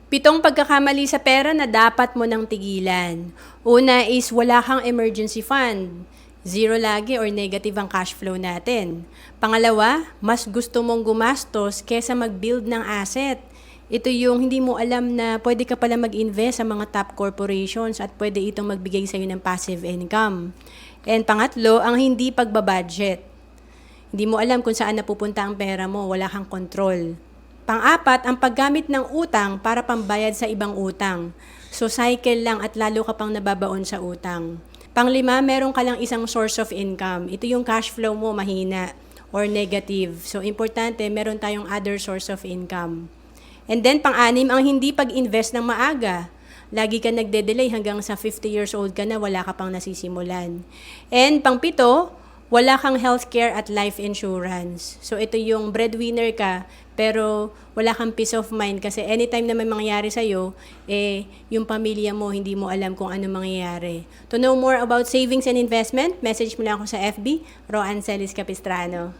Pitong pagkakamali sa pera na dapat mo nang tigilan. Una is wala kang emergency fund. Zero lagi or negative ang cash flow natin. Pangalawa, mas gusto mong gumastos kesa mag-build ng asset. Ito yung hindi mo alam na pwede ka pala mag-invest sa mga top corporations at pwede itong magbigay sa'yo ng passive income. And pangatlo, ang hindi pagbabudget. Hindi mo alam kung saan napupunta ang pera mo, wala kang control. Pang-apat, ang paggamit ng utang para pambayad sa ibang utang. So cycle lang at lalo ka pang nababaon sa utang. Pang-lima, meron ka lang isang source of income. Ito yung cash flow mo mahina or negative. So importante, meron tayong other source of income. And then pang-anim, ang hindi pag-invest ng maaga. Lagi ka nagde-delay hanggang sa 50 years old ka na, wala ka pang nasisimulan. And pang-pito, wala kang healthcare at life insurance. So ito yung breadwinner ka, pero wala kang peace of mind kasi anytime na may mangyayari sa'yo, yung pamilya mo, hindi mo alam kung ano mangyayari. To know more about savings and investment, message mo lang ako sa FB, Roan Celis Capistrano.